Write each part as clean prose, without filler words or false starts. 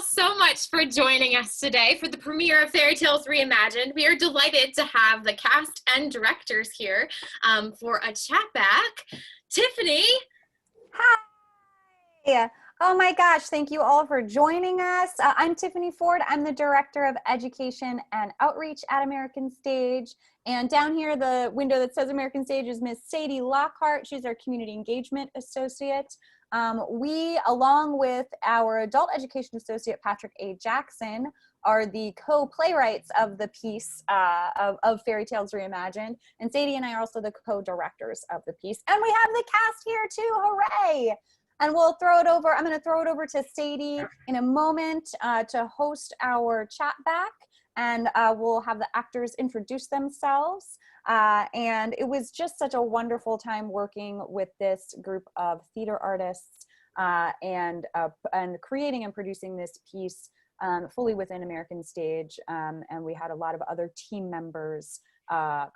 all so much for joining us today for the premiere of Fairy Tales Reimagined. We are delighted to have the cast and directors here for a chat back. Tiffany. Hi. Oh my gosh, thank you all for joining us. I'm Tiffany Ford. I'm the Director of Education and Outreach at American Stage. And down here, the window that says American Stage is Miss Sadie Lockhart. She's our Community Engagement Associate. We, along with our Adult Education Associate, Patrick A. Jackson, are the co-playwrights of the piece of Fairy Tales Reimagined. And Sadie and I are also the co-directors of the piece. And we have the cast here too, hooray! And we'll throw it over, I'm gonna throw it over to Sadie in a moment to host our chat back, and we'll have the actors introduce themselves. And it was just such a wonderful time working with this group of theater artists and creating and producing this piece fully within American Stage. And we had a lot of other team members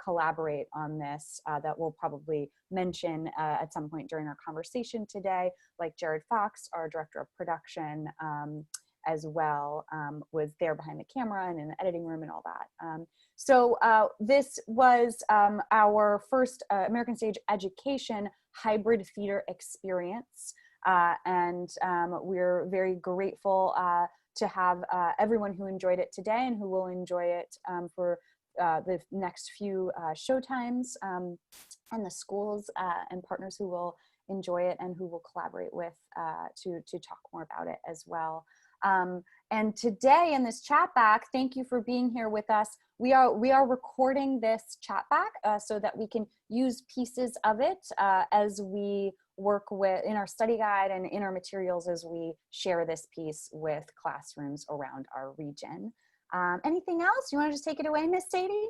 collaborate on this that we'll probably mention at some point during our conversation today, like Jared Fox, our director of production, as well, was there behind the camera and in the editing room and all that. So this was our first American Stage Education hybrid theater experience, and we're very grateful to have everyone who enjoyed it today and who will enjoy it for the next few showtimes, and the schools and partners who will enjoy it and who will collaborate with to talk more about it as well. And today in this chat back, thank you for being here with us. We are recording this chat back so that we can use pieces of it as we work with in our study guide and in our materials as we share this piece with classrooms around our region. Anything else? You want to just take it away, Miss Sadie?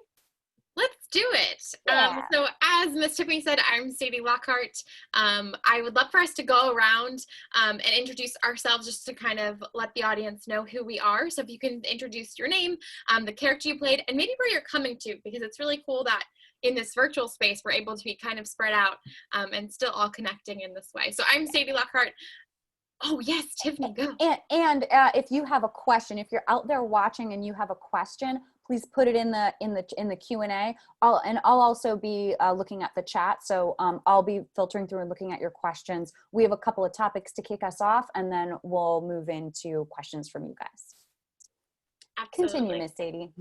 Let's do it. Yeah. So as Miss Tiffany said, I'm Sadie Lockhart. I would love for us to go around and introduce ourselves just to kind of let the audience know who we are. So if you can introduce your name, the character you played, and maybe where you're coming to, because it's really cool that in this virtual space, we're able to be kind of spread out and still all connecting in this way. So I'm Sadie Lockhart. Oh yes, Tiffany, go. And if you have a question, if you're out there watching and you have a question, please put it in the Q&A. I'll also be looking at the chat, so I'll be filtering through and looking at your questions. We have a couple of topics to kick us off, and then we'll move into questions from you guys. Absolutely. Continue, Miss Sadie.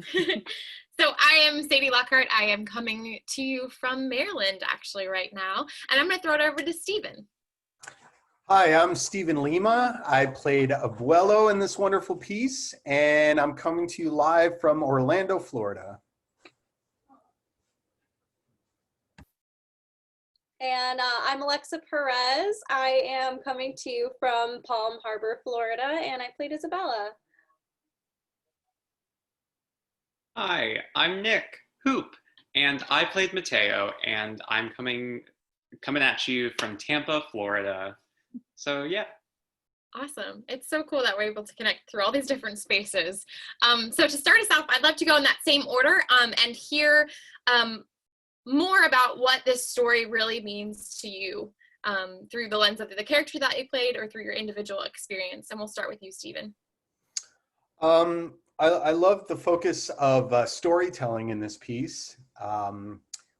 So I am Sadie Lockhart. I am coming to you from Maryland actually right now, and I'm going to throw it over to Stephen. Hi, I'm Stephen Lima. I played Abuelo in this wonderful piece, and I'm coming to you live from Orlando, Florida. And I'm Alexa Perez. I am coming to you from Palm Harbor, Florida, and I played Isabella. Hi, I'm Nick Hoop, and I played Mateo, and I'm coming at you from Tampa, Florida. So yeah. Awesome. It's so cool that we're able to connect through all these different spaces. So to start us off, I'd love to go in that same order and hear more about what this story really means to you through the lens of the character that you played or through your individual experience. And we'll start with you, Stephen. I love the focus of storytelling in this piece,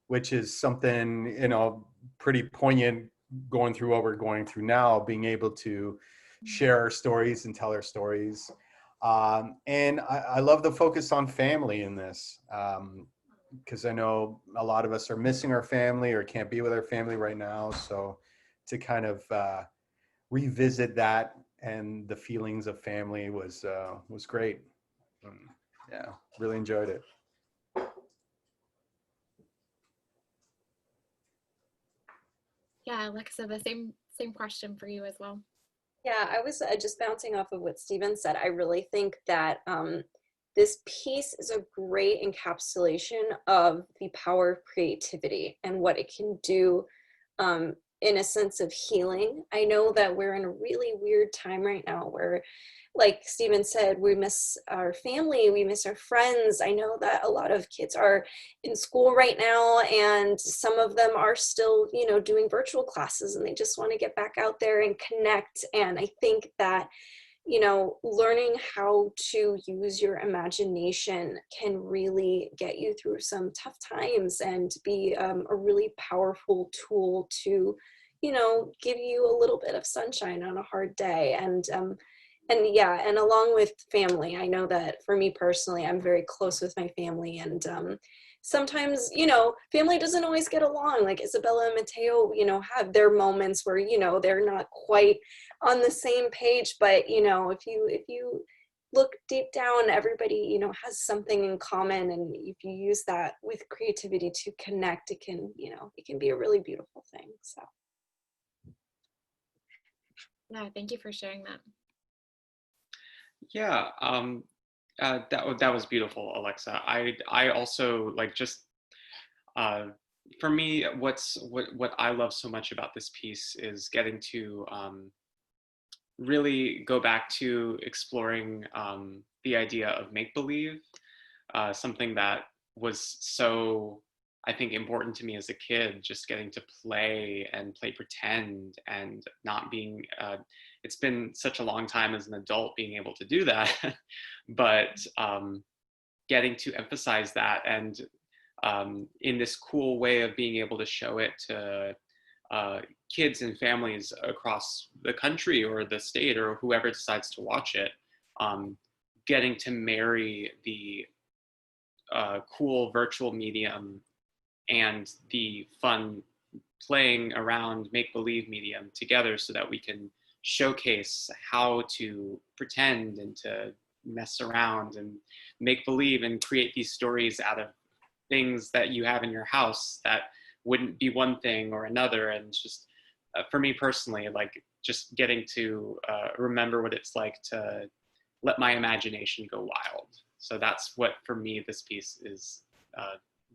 which is something, pretty poignant going through what we're going through now, being able to share our stories and tell our stories. And I love the focus on family in this, because I know a lot of us are missing our family or can't be with our family right now. So to kind of revisit that and the feelings of family was great. Yeah, really enjoyed it. Yeah, Alexa, the same question for you as well. Yeah, I was just bouncing off of what Stephen said. I really think that this piece is a great encapsulation of the power of creativity and what it can do in a sense of healing. I know that we're in a really weird time right now where, like Stephen said, we miss our family, we miss our friends. I know that a lot of kids are in school right now, and some of them are still, doing virtual classes, and they just want to get back out there and connect. And I think that, you know, learning how to use your imagination can really get you through some tough times and be a really powerful tool to, you know, give you a little bit of sunshine on a hard day. And yeah, and along with family, I know that for me personally, I'm very close with my family, and sometimes, you know, family doesn't always get along. Like Isabella and Mateo, you know, have their moments where, you know, they're not quite on the same page, but you know, if you look deep down, everybody, you know, has something in common, and if you use that with creativity to connect, it can, you know, it can be a really beautiful thing. So Yeah, thank you for sharing that. Yeah, that was beautiful, Alexa. I also like just for me, what I love so much about this piece is getting to really go back to exploring the idea of make believe, something that was so, I think, important to me as a kid, just getting to play and play pretend and not being, it's been such a long time as an adult being able to do that, but getting to emphasize that, and in this cool way of being able to show it to kids and families across the country or the state or whoever decides to watch it, getting to marry the cool virtual medium and the fun playing around make-believe medium together so that we can showcase how to pretend and to mess around and make believe and create these stories out of things that you have in your house that wouldn't be one thing or another. And just for me personally, like just getting to remember what it's like to let my imagination go wild. So that's what, for me, this piece is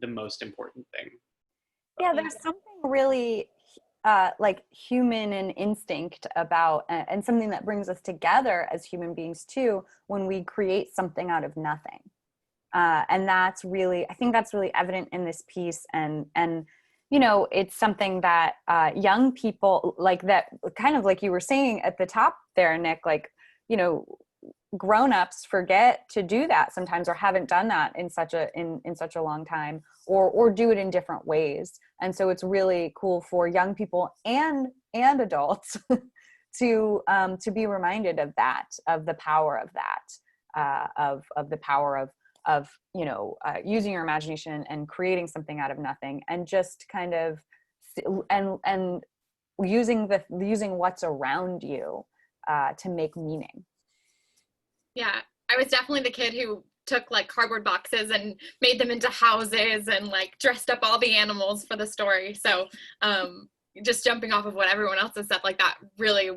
the most important thing. Yeah, there's something really like human and instinct about, and something that brings us together as human beings too, when we create something out of nothing. And that's really, I think that's really evident in this piece. And you know, it's something that young people, like that, kind of like you were saying at the top there, Nick, like, you know, grown-ups forget to do that sometimes, or haven't done that in such a long time, or do it in different ways. And so it's really cool for young people and adults to be reminded of that, of the power of that, of the power of you know, using your imagination and creating something out of nothing, and just kind of and using what's around you to make meaning. Yeah, I was definitely the kid who took like cardboard boxes and made them into houses and like dressed up all the animals for the story. So just jumping off of what everyone else has said, like that really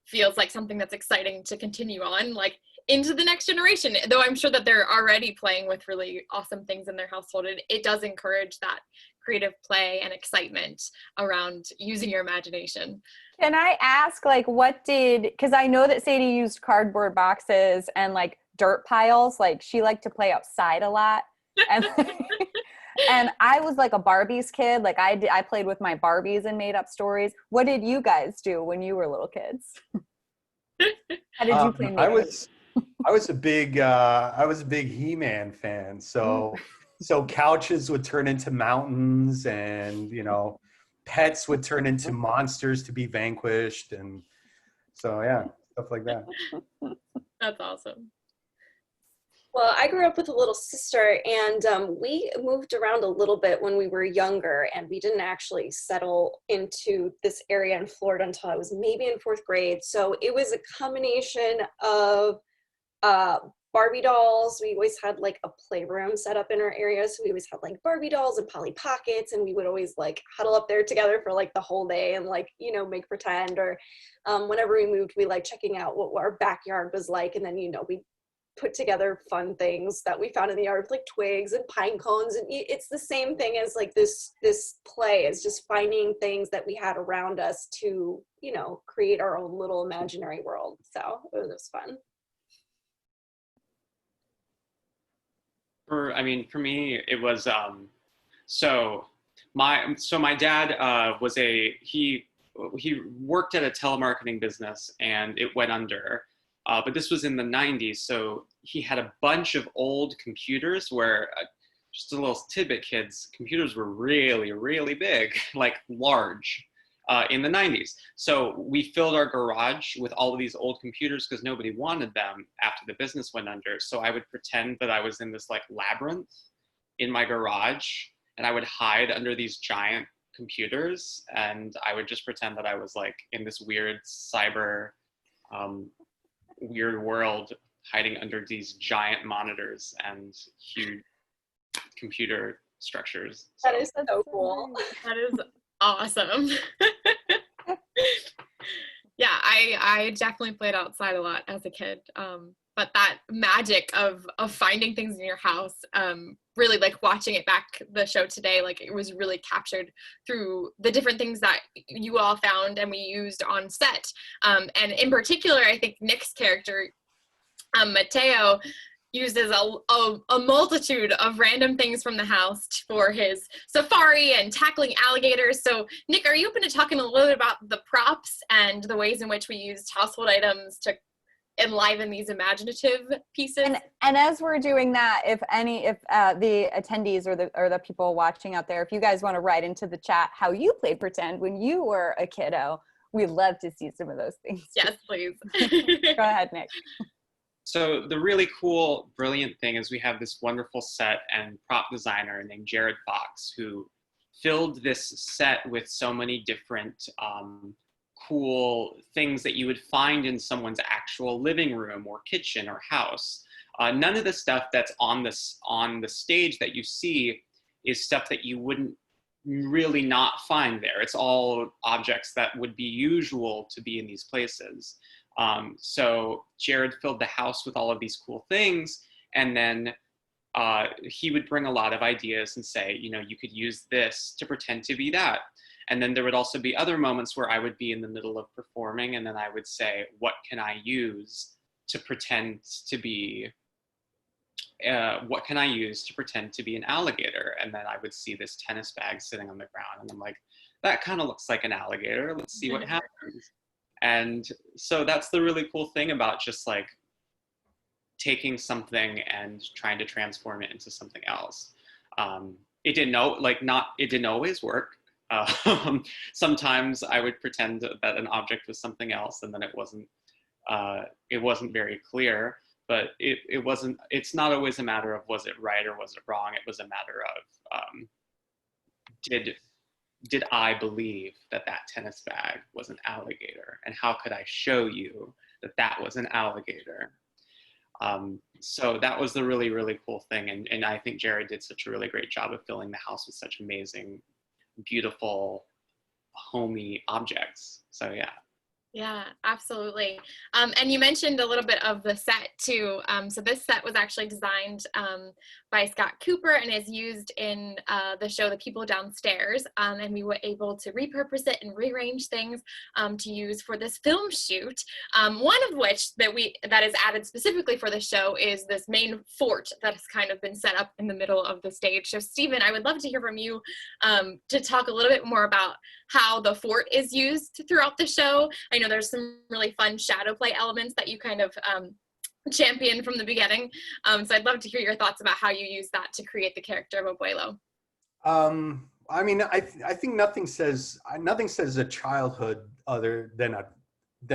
feels like something that's exciting to continue on, like into the next generation. Though I'm sure that they're already playing with really awesome things in their household. It does encourage that creative play and excitement around using your imagination. Can I ask, like, because I know that Sadie used cardboard boxes and like dirt piles, like she liked to play outside a lot. And and I was like a Barbies kid. Like I played with my Barbies and made up stories. What did you guys do when you were little kids? How did you play? I was a big He-Man fan. So couches would turn into mountains, and you know, pets would turn into monsters to be vanquished, and so yeah, stuff like that. That's awesome. Well, I grew up with a little sister, and we moved around a little bit when we were younger, and we didn't actually settle into this area in Florida until I was maybe in 4th grade. So it was a combination of Barbie dolls. We always had like a playroom set up in our area, so we always had like Barbie dolls and Polly Pockets, and we would always like huddle up there together for like the whole day and like, you know, make pretend. Or whenever we moved, we like checking out what our backyard was like, and then, you know, we put together fun things that we found in the yard, like twigs and pine cones. And it's the same thing as like this play is just finding things that we had around us to, you know, create our own little imaginary world. So it was fun. For me, it was so my dad was he worked at a telemarketing business, and it went under, But this was in the 90s, so he had a bunch of old computers where, just a little tidbit, kids, computers were really, really big, like large, in the 90s. So we filled our garage with all of these old computers because nobody wanted them after the business went under. So I would pretend that I was in this like labyrinth in my garage, and I would hide under these giant computers, and I would just pretend that I was like in this weird cyber weird world, hiding under these giant monitors and huge computer structures. So. That is so cool. That is awesome. Yeah, I definitely played outside a lot as a kid. But that magic of finding things in your house, really like watching it back, the show today, like it was really captured through the different things that you all found and we used on set. And in particular, I think Nick's character, Mateo, uses a multitude of random things from the house for his safari and tackling alligators. So Nick, are you open to talking a little bit about the props and the ways in which we used household items to enliven these imaginative pieces? And as we're doing that, if the attendees or the people watching out there, if you guys want to write into the chat how you played pretend when you were a kiddo, we'd love to see some of those things. Yes, please. Go ahead, Nick. So the really cool, brilliant thing is we have this wonderful set and prop designer named Jared Fox, who filled this set with so many different cool things that you would find in someone's actual living room or kitchen or house. None of the stuff that's on the stage that you see is stuff that you wouldn't really not find there. It's all objects that would be usual to be in these places. So Jared filled the house with all of these cool things, and then he would bring a lot of ideas and say, you know, you could use this to pretend to be that. And then there would also be other moments where I would be in the middle of performing, and then I would say, what can I use to pretend to be, what can I use to pretend to be an alligator? And then I would see this tennis bag sitting on the ground, and I'm like, that kind of looks like an alligator. Let's see what happens. And so that's the really cool thing about just like taking something and trying to transform it into something else. It didn't always work. Sometimes I would pretend that an object was something else, and then it wasn't very clear. But it's not always a matter of was it right or was it wrong. It was a matter of did I believe that tennis bag was an alligator, and how could I show you that was an alligator? So that was the really, really cool thing. And I think Jared did such a really great job of filling the house with such amazing, beautiful, homey objects. So yeah. Yeah, absolutely. And you mentioned a little bit of the set too. So this set was actually designed by Scott Cooper and is used in the show The People Downstairs. And we were able to repurpose it and rearrange things to use for this film shoot. One of which that is added specifically for the show is this main fort that has kind of been set up in the middle of the stage. So Stephen, I would love to hear from you to talk a little bit more about how the fort is used throughout the show. I know there's some really fun shadow play elements that you kind of championed from the beginning. So I'd love to hear your thoughts about how you use that to create the character of Abuelo. I mean, I think nothing says a childhood other than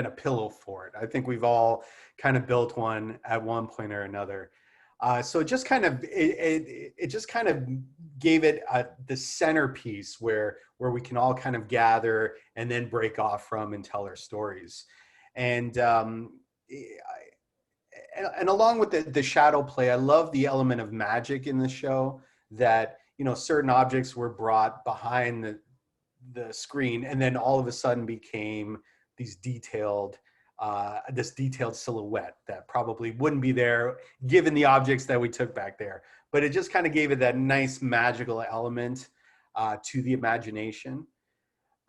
a pillow fort. I think we've all kind of built one at one point or another. So it just kind of gave it the centerpiece where we can all kind of gather and then break off from and tell our stories. And along with the shadow play, I love the element of magic in the show, that, you know, certain objects were brought behind the screen and then all of a sudden became these this detailed silhouette that probably wouldn't be there given the objects that we took back there. But it just kind of gave it that nice magical element to the imagination.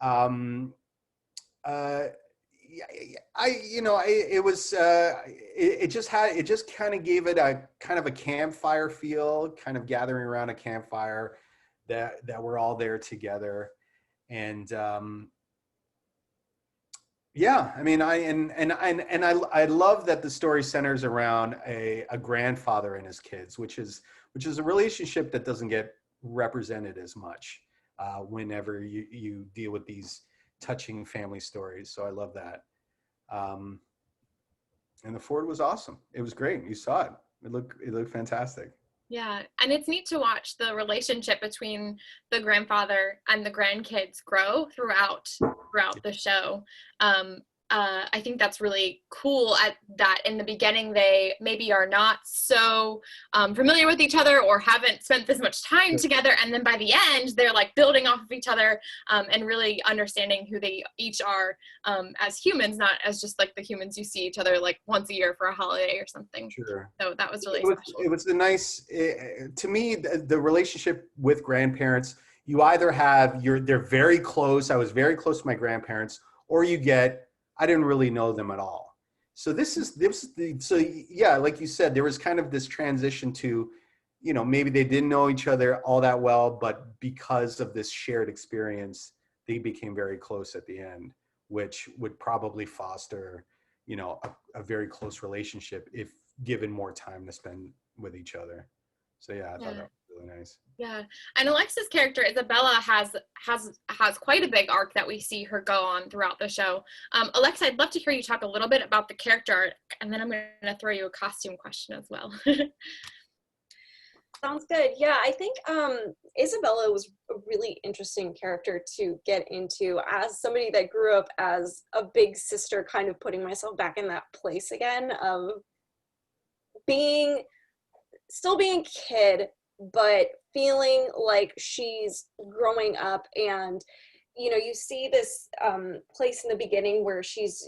It just kind of gave it a kind of a campfire feel, kind of gathering around a campfire that we're all there together. And Yeah, I mean, I love that the story centers around a grandfather and his kids, which is a relationship that doesn't get represented as much whenever you deal with these touching family stories. So I love that. Um, and the Ford was awesome. It was great. You saw it. It looked fantastic. Yeah, and it's neat to watch the relationship between the grandfather and the grandkids grow throughout the show. I think that's really cool at that in the beginning they maybe are not so familiar with each other or haven't spent this much time together, and then by the end they're like building off of each other and really understanding who they each are as humans, not as just like the humans you see each other like once a year for a holiday or something. Sure. So that was really special. It was a nice, to me, the relationship with grandparents, you either have, they're very close. I was very close to my grandparents, or you get, I didn't really know them at all. So so yeah, like you said, there was kind of this transition to, maybe they didn't know each other all that well, but because of this shared experience, they became very close at the end, which would probably foster, a very close relationship if given more time to spend with each other. So yeah, I thought that was really nice. Yeah, and Alexa's character Isabella has quite a big arc that we see her go on throughout the show. Alexa, I'd love to hear you talk a little bit about the character arc, and then I'm going to throw you a costume question as well. Sounds good. Yeah, I think Isabella was a really interesting character to get into as somebody that grew up as a big sister, kind of putting myself back in that place again of still being a kid, but feeling like she's growing up. And you see this place in the beginning where she's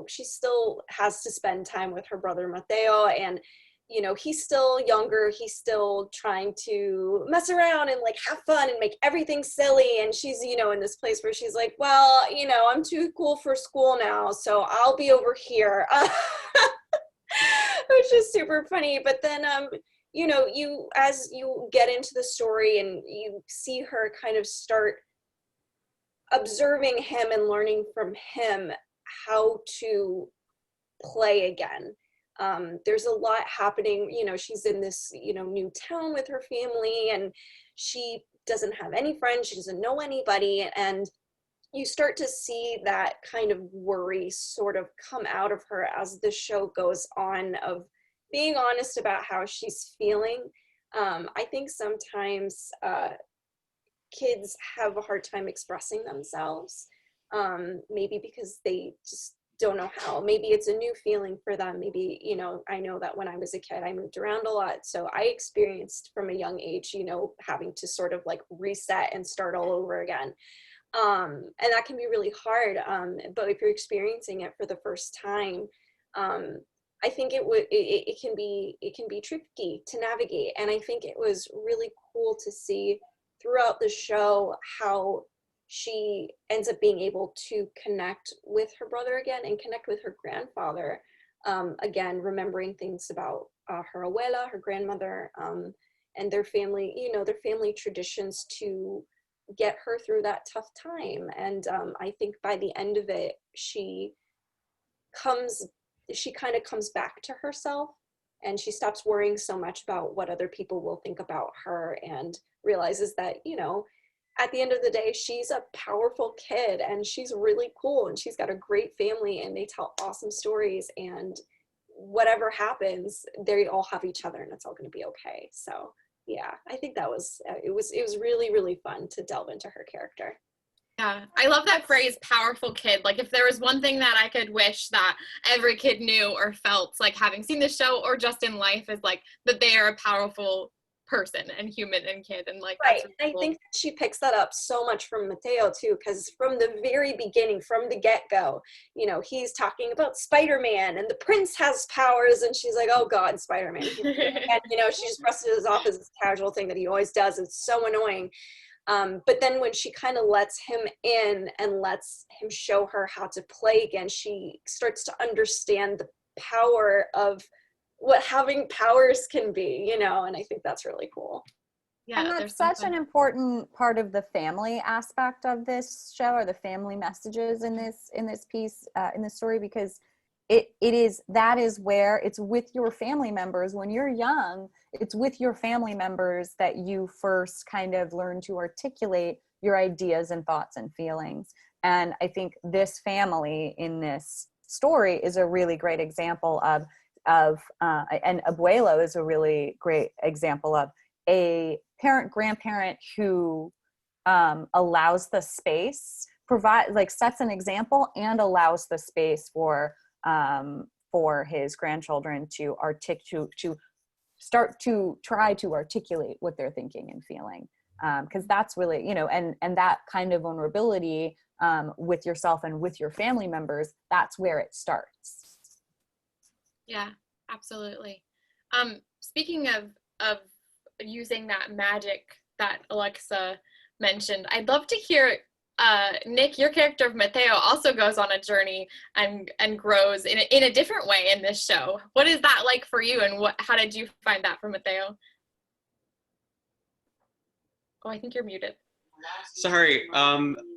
she still has to spend time with her brother Mateo, and he's still younger, he's still trying to mess around and like have fun and make everything silly, and she's in this place where she's like, well, I'm too cool for school now, so I'll be over here. Which is super funny. But then as you get into the story and you see her kind of start observing him and learning from him how to play again. There's a lot happening. She's in this new town with her family, and she doesn't have any friends, she doesn't know anybody, and you start to see that kind of worry sort of come out of her as the show goes on, of being honest about how she's feeling. I think sometimes kids have a hard time expressing themselves, maybe because they just don't know how. Maybe it's a new feeling for them. Maybe, I know that when I was a kid, I moved around a lot. So I experienced from a young age, having to sort of like reset and start all over again. And that can be really hard. But if you're experiencing it for the first time, I think it can be tricky to navigate. And I think it was really cool to see throughout the show how she ends up being able to connect with her brother again and connect with her grandfather. Again, remembering things about her abuela, her grandmother, and their family, their family traditions to get her through that tough time. And I think by the end of it, she kind of comes back to herself, and she stops worrying so much about what other people will think about her, and realizes that, at the end of the day, she's a powerful kid, and she's really cool, and she's got a great family, and they tell awesome stories, and whatever happens, they all have each other, and it's all going to be okay. So yeah, I think that was it was really, really fun to delve into her character. Yeah, I love that phrase, powerful kid. Like, if there was one thing that I could wish that every kid knew or felt, like having seen this show or just in life, is like that they are a powerful person and human and kid. And like, right. That's really cool. I think that she picks that up so much from Mateo too, because from the very beginning, from the get-go, he's talking about Spider-Man and the prince has powers, and she's like, oh God, Spider-Man. And she just brushes it off as this casual thing that he always does. It's so annoying. But then when she kind of lets him in and lets him show her how to play again, she starts to understand the power of what having powers can be, and I think that's really cool. Yeah, And there's that's some such an important part of the family aspect of this show, or the family messages in this piece, in this story, because that is where it's with your family members when you're young. It's with your family members that you first kind of learn to articulate your ideas and thoughts and feelings. And I think this family in this story is a really great example of and Abuelo is a really great example of a parent grandparent who allows the space, sets an example and allows the space for his grandchildren to start to try to articulate what they're thinking and feeling, because that's really, and that kind of vulnerability with yourself and with your family members, that's where it starts. Yeah, absolutely. Speaking of using that magic that Alexa mentioned, I'd love to hear, Nick, your character of Mateo also goes on a journey and grows in a different way in this show. What is that like for you, and how did you find that for Mateo? Oh, I think you're muted. Sorry.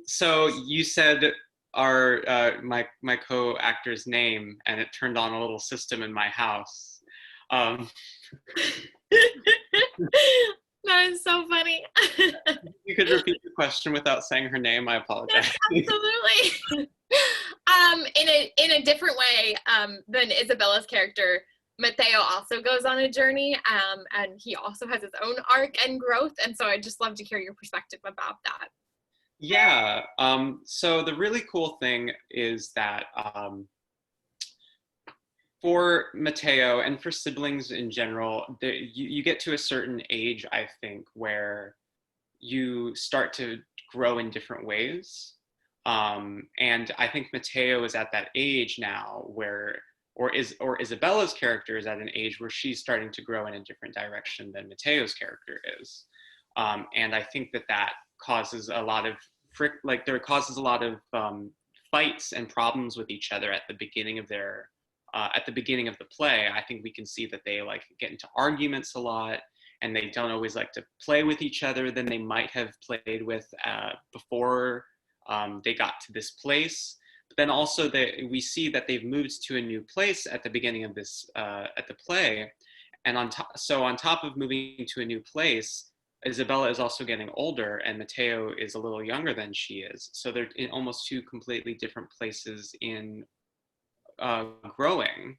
So you said our my co-actor's name, and it turned on a little system in my house. That is so funny. You could repeat the question without saying her name. I apologize. Absolutely. In a different way than Isabella's character, Mateo also goes on a journey, and he also has his own arc and growth. And so I'd just love to hear your perspective about that. Yeah. So the really cool thing is that for Mateo and for siblings in general, you get to a certain age, I think, where you start to grow in different ways. And I think Mateo is at that age now where, or Isabella's character is at an age where she's starting to grow in a different direction than Mateo's character is. And I think that causes a lot of causes a lot of fights and problems with each other at the beginning of the play. I think we can see that they get into arguments a lot, and they don't always like to play with each other than they might have played with before they got to this place. But then also we see that they've moved to a new place at the beginning of this at the play, and on top of moving to a new place, Isabella is also getting older, and Mateo is a little younger than she is. So they're in almost two completely different places in growing.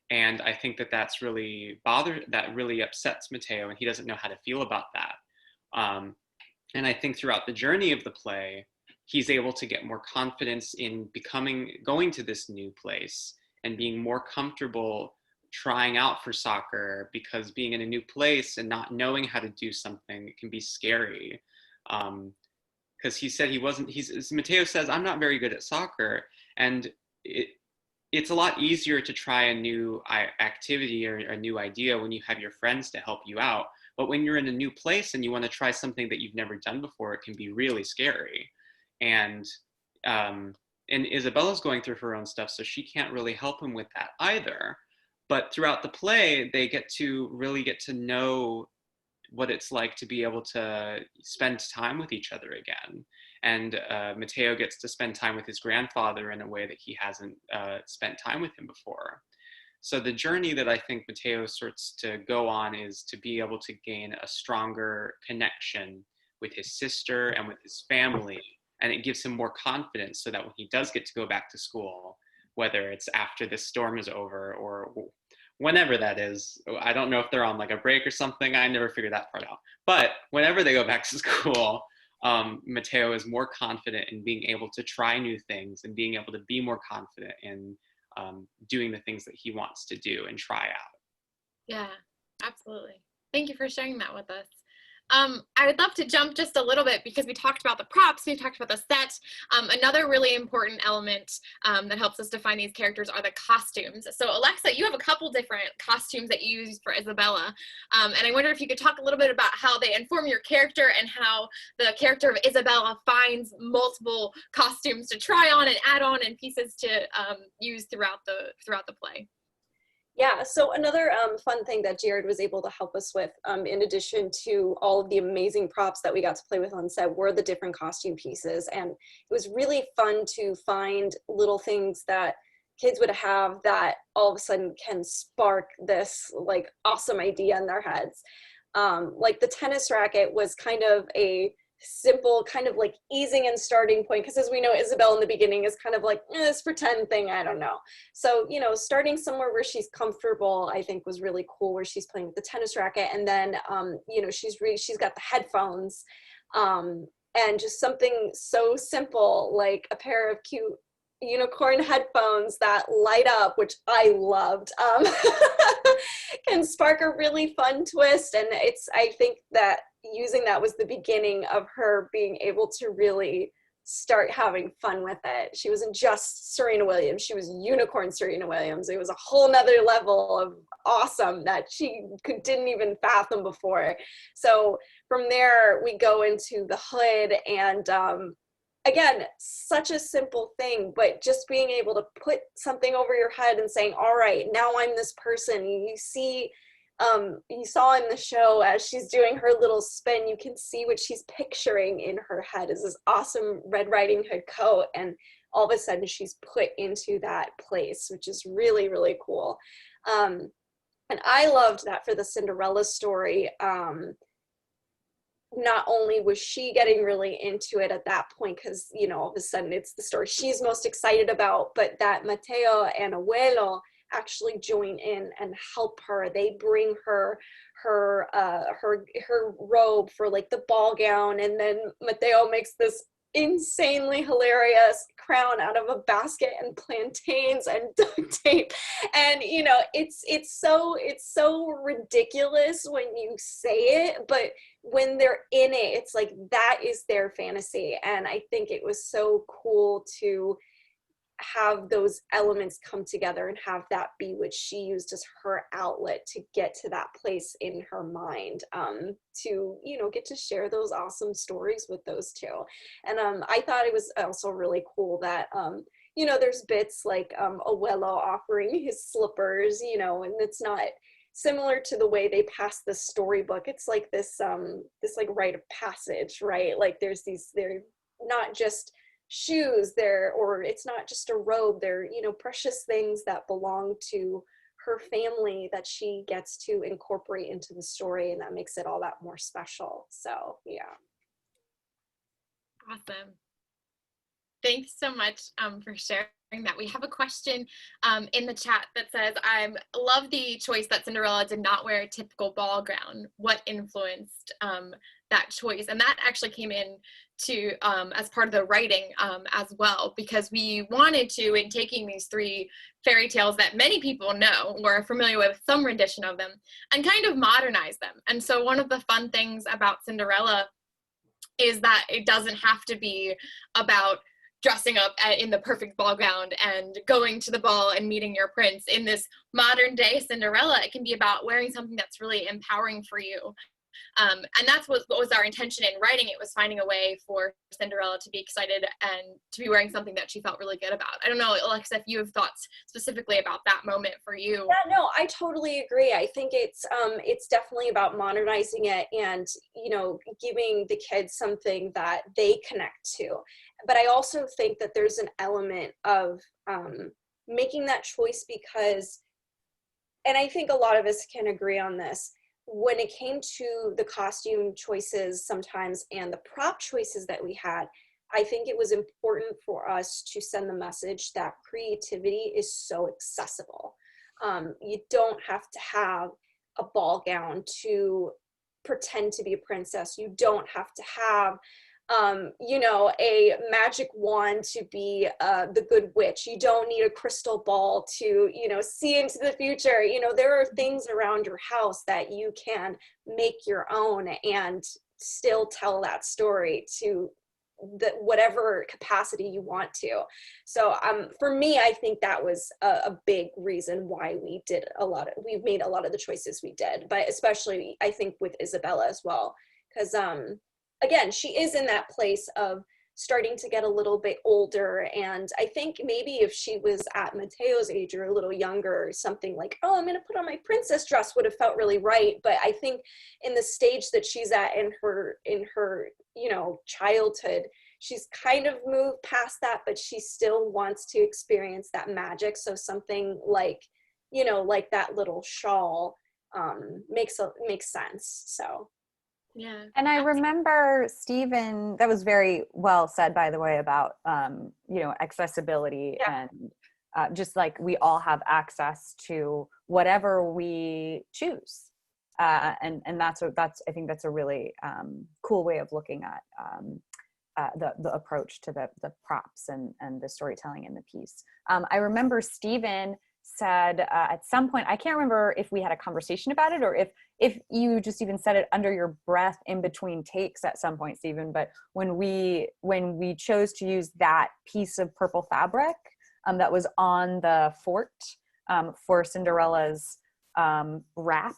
And I think that really upsets Mateo, and he doesn't know how to feel about that. And I think throughout the journey of the play, he's able to get more confidence in going to this new place and being more comfortable trying out for soccer, because being in a new place and not knowing how to do something can be scary. Because he said Mateo says, I'm not very good at soccer. And it's a lot easier to try a new activity or a new idea when you have your friends to help you out. But when you're in a new place and you want to try something that you've never done before, it can be really scary. And Isabella's going through her own stuff, so she can't really help him with that either. But throughout the play, they really get to know what it's like to be able to spend time with each other again. And Mateo gets to spend time with his grandfather in a way that he hasn't spent time with him before. So the journey that I think Mateo starts to go on is to be able to gain a stronger connection with his sister and with his family. And it gives him more confidence so that when he does get to go back to school, whether it's after this storm is over or whenever that is, I don't know if they're on a break or something. I never figured that part out. But whenever they go back to school, Mateo is more confident in being able to try new things and being able to be more confident in doing the things that he wants to do and try out. Yeah, absolutely. Thank you for sharing that with us. I would love to jump just a little bit, because we talked about the props, we talked about the set. Another really important element that helps us define these characters are the costumes. So Alexa, you have a couple different costumes that you use for Isabella. And I wonder if you could talk a little bit about how they inform your character and how the character of Isabella finds multiple costumes to try on and add on and pieces to use throughout the play. Yeah, so another fun thing that Jared was able to help us with, in addition to all of the amazing props that we got to play with on set, were the different costume pieces. And it was really fun to find little things that kids would have that all of a sudden can spark this like awesome idea in their heads. Like the tennis racket was kind of a simple kind of like easing and starting point, because as we know, Isabel in the beginning is kind of like this pretend thing, I don't know. So, you know, starting somewhere where she's comfortable, I think was really cool, where she's playing with the tennis racket, and then you know, she's got the headphones, and just something so simple like a pair of cute unicorn headphones that light up, which I loved, can spark a really fun twist. And I think that using that was the beginning of her being able to really start having fun with it. She wasn't just Serena Williams, she was unicorn Serena Williams. It was a whole nother level of awesome that she didn't even fathom before. So from there we go into the hood, and again, such a simple thing, but just being able to put something over your head and saying, all right, now I'm this person. You see, you saw in the show as she's doing her little spin, you can see what she's picturing in her head is this awesome Red Riding Hood coat. And all of a sudden she's put into that place, which is really, really cool. And I loved that for the Cinderella story. Not only was she getting really into it at that point, because, you know, all of a sudden it's the story she's most excited about, but that Mateo and Abuelo actually join in and help her. They bring her robe for like the ball gown, and then Mateo makes this insanely hilarious crown out of a basket and plantains and duct tape. And you know, it's so ridiculous when you say it, but when they're in it, it's like that is their fantasy. And I think it was so cool to have those elements come together and have that be what she used as her outlet to get to that place in her mind, to, you know, get to share those awesome stories with those two. And I thought it was also really cool that, you know, there's bits like Abuelo offering his slippers, you know, and it's not similar to the way they pass the storybook. It's like this like rite of passage, right? Like they're not just shoes there, or it's not just a robe, they're, you know, precious things that belong to her family that she gets to incorporate into the story, and that makes it all that more special. So yeah. Awesome. Thanks so much for sharing that. We have a question in the chat that says, I love the choice that Cinderella did not wear a typical ball gown. What influenced that choice? And that actually came in to as part of the writing as well, because we wanted to, in taking these three fairy tales that many people know or are familiar with some rendition of them, and kind of modernize them. And so one of the fun things about Cinderella is that it doesn't have to be about dressing up in the perfect ball gown and going to the ball and meeting your prince. In this modern day Cinderella, it can be about wearing something that's really empowering for you. And that's what was our intention in writing it, was finding a way for Cinderella to be excited and to be wearing something that she felt really good about. I don't know, Alexa, if you have thoughts specifically about that moment for you. Yeah, no, I totally agree. I think it's definitely about modernizing it and, you know, giving the kids something that they connect to. But I also think that there's an element of making that choice because, and I think a lot of us can agree on this, when it came to the costume choices sometimes and the prop choices that we had, I think it was important for us to send the message that creativity is so accessible. You don't have to have a ball gown to pretend to be a princess. You don't have to have you know, a magic wand to be the good witch. You don't need a crystal ball to, you know, see into the future. You know, there are things around your house that you can make your own and still tell that story to whatever capacity you want to. So for me, I think that was a big reason why we made a lot of the choices we did, but especially I think with Isabella as well, because again, she is in that place of starting to get a little bit older. And I think maybe if she was at Mateo's age or a little younger, something like, oh, I'm going to put on my princess dress would have felt really right. But I think in the stage that she's at in her, you know, childhood, she's kind of moved past that, but she still wants to experience that magic. So something like, you know, like that little shawl makes sense. So. Yeah. And I remember, Stephen, that was very well said, by the way, about, you know, accessibility and just like we all have access to whatever we choose. And that's, I think that's a really cool way of looking at the approach to the props and the storytelling in the piece. I remember Stephen said at some point, I can't remember if we had a conversation about it or if you just even said it under your breath in between takes at some point, Stephen, but when we chose to use that piece of purple fabric that was on the fort for Cinderella's wrap,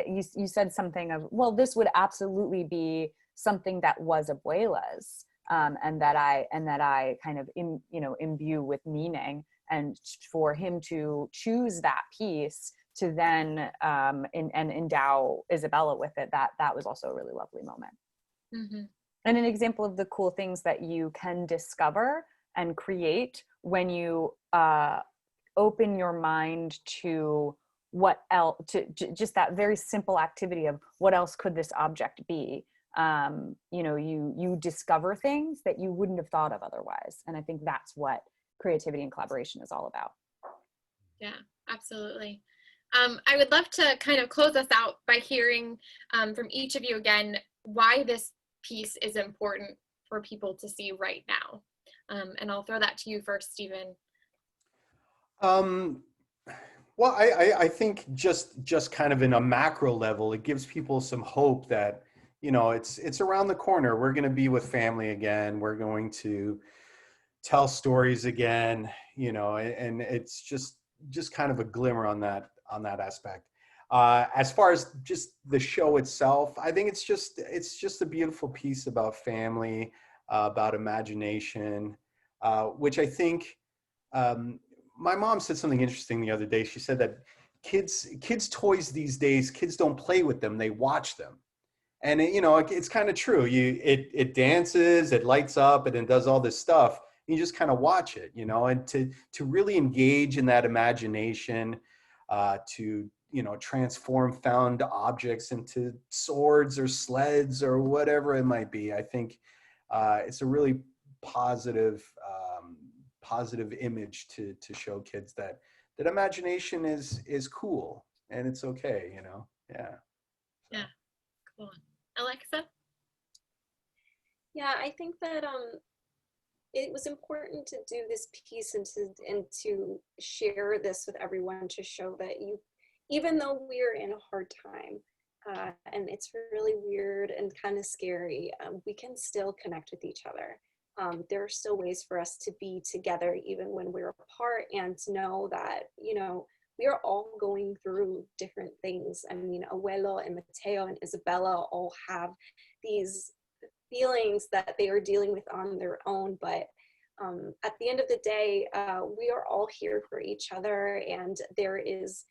you said something of, well, this would absolutely be something that was Abuela's, and that I kind of imbue with meaning. And for him to choose that piece to then and endow Isabella with it, that was also a really lovely moment. Mm-hmm. And an example of the cool things that you can discover and create when you open your mind to what else, to just that very simple activity of what else could this object be. You know, you discover things that you wouldn't have thought of otherwise. And I think that's what creativity and collaboration is all about. Yeah, absolutely. I would love to kind of close us out by hearing from each of you again why this piece is important for people to see right now. And I'll throw that to you first, Stephen. Well, I think just kind of in a macro level, it gives people some hope that, you know, it's around the corner. We're going to be with family again. We're going to tell stories again, you know, and it's just kind of a glimmer on that aspect. As far as just the show itself, I think it's just a beautiful piece about family, about imagination, which I think my mom said something interesting the other day. She said that kids toys these days, kids don't play with them, they watch them. And you know, it's kind of true. It dances, it lights up, and it does all this stuff. You just kind of watch it, you know, and to really engage in that imagination, to, you know, transform found objects into swords or sleds or whatever it might be. I think it's a really positive image to show kids that imagination is cool and it's okay, you know. Yeah. Yeah. Cool. Alexa? Yeah, I think that it was important to do this piece and to share this with everyone, to show that even though we're in a hard time and it's really weird and kind of scary, we can still connect with each other. There are still ways for us to be together even when we're apart, and to know that, you know, we are all going through different things. I mean, Abuelo and Mateo and Isabella all have these feelings that they are dealing with on their own, but at the end of the day, we are all here for each other, and there is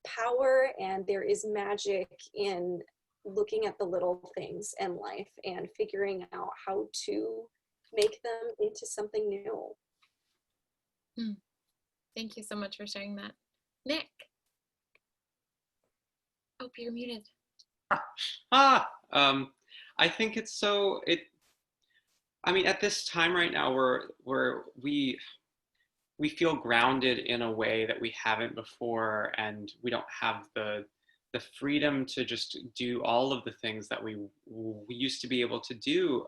power and there is magic in looking at the little things in life and figuring out how to make them into something new. Thank you so much for sharing that. Nick? Oh, you're muted. I think it's I mean, at this time right now, we feel grounded in a way that we haven't before, and we don't have the freedom to just do all of the things that we used to be able to do.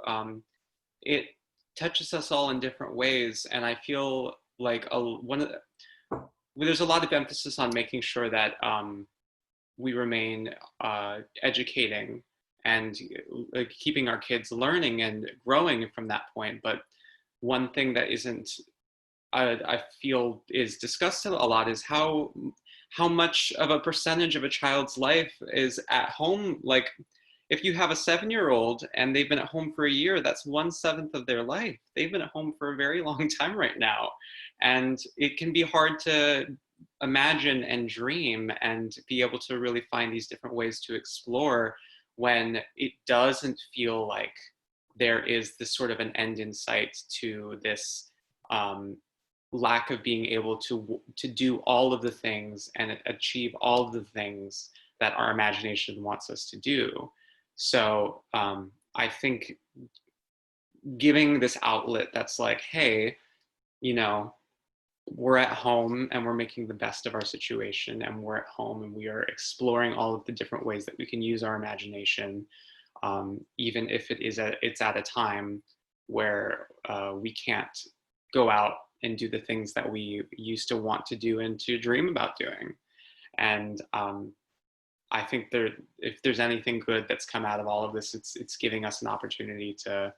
It touches us all in different ways, and I feel like there's a lot of emphasis on making sure that we remain educating and keeping our kids learning and growing from that point. But one thing that I feel is discussed a lot is how much of a percentage of a child's life is at home. Like, if you have a 7-year-old and they've been at home for a year, that's 1/7 of their life. They've been at home for a very long time right now. And it can be hard to imagine and dream and be able to really find these different ways to explore when it doesn't feel like there is this sort of an end in sight to this lack of being able to do all of the things and achieve all of the things that our imagination wants us to do. So I think giving this outlet that's like, hey, you know, we're at home and we're making the best of our situation, and we're at home and we are exploring all of the different ways that we can use our imagination, even if it's at a time where we can't go out and do the things that we used to want to do and to dream about doing. And I think if there's anything good that's come out of all of this, it's giving us an opportunity to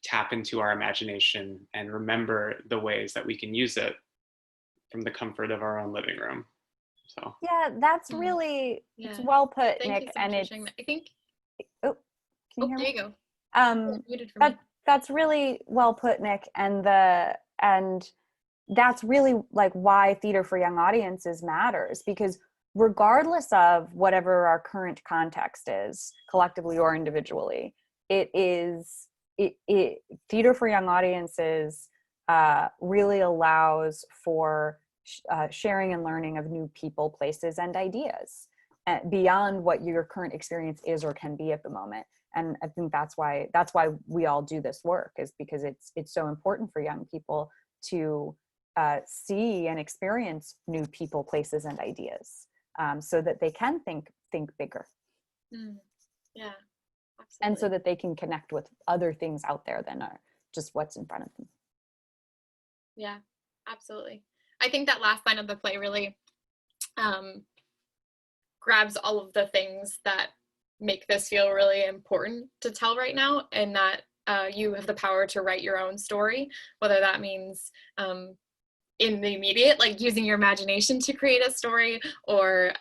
tap into our imagination and remember the ways that we can use it from the comfort of our own living room. So yeah, that's really it's well put, Thank Nick. you so And much for it's sharing that. I think can you hear there me? you go. Muted for me. That's really well put, Nick. And that's really like why theater for young audiences matters, because regardless of whatever our current context is, collectively or individually, theater for young audiences really allows for sharing and learning of new people, places, and ideas beyond what your current experience is or can be at the moment. And I think that's why we all do this work, is because it's so important for young people to see and experience new people, places, and ideas, so that they can think bigger. Yeah, absolutely. And so that they can connect with other things out there than are just what's in front of them. Yeah, absolutely. I think that last line of the play really grabs all of the things that make this feel really important to tell right now, and that you have the power to write your own story, whether that means in the immediate, like using your imagination to create a story, or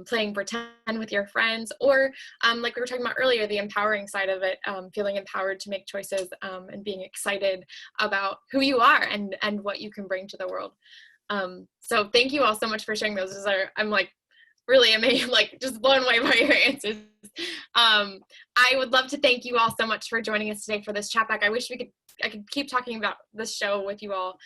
playing pretend with your friends, or like we were talking about earlier, the empowering side of it, feeling empowered to make choices, and being excited about who you are and what you can bring to the world. So thank you all so much for sharing those. I'm like really amazed, like just blown away by your answers. I would love to thank you all so much for joining us today for this Chatback. I wish I could keep talking about this show with you all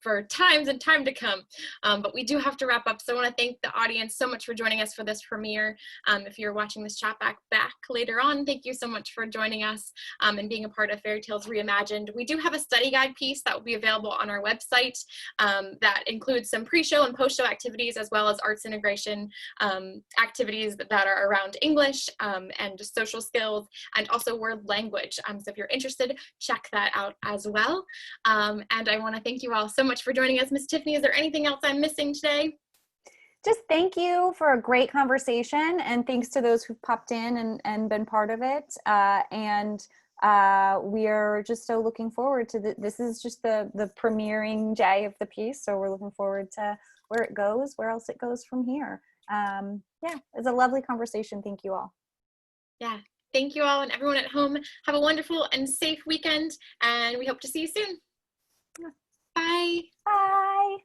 for times and time to come, but we do have to wrap up. So I want to thank the audience so much for joining us for this premiere. If you're watching this Chatback back later on, thank you so much for joining us and being a part of Fairy Tales Reimagined. We do have a study guide piece that will be available on our website that includes some pre-show and post-show activities, as well as arts integration activities that are around English and just social skills, and also word language. So if you're interested, check that out as well. And I want to thank you all so much for joining us. Miss Tiffany, is there anything else I'm missing today? Just thank you for a great conversation, and thanks to those who've popped in and been part of it. We are just so looking forward to this is just the premiering day of the piece, so we're looking forward to where it goes, where else it goes from here. Yeah, it's a lovely conversation. Thank you all. Yeah, thank you all, and everyone at home, have a wonderful and safe weekend, and we hope to see you soon. Bye. Bye.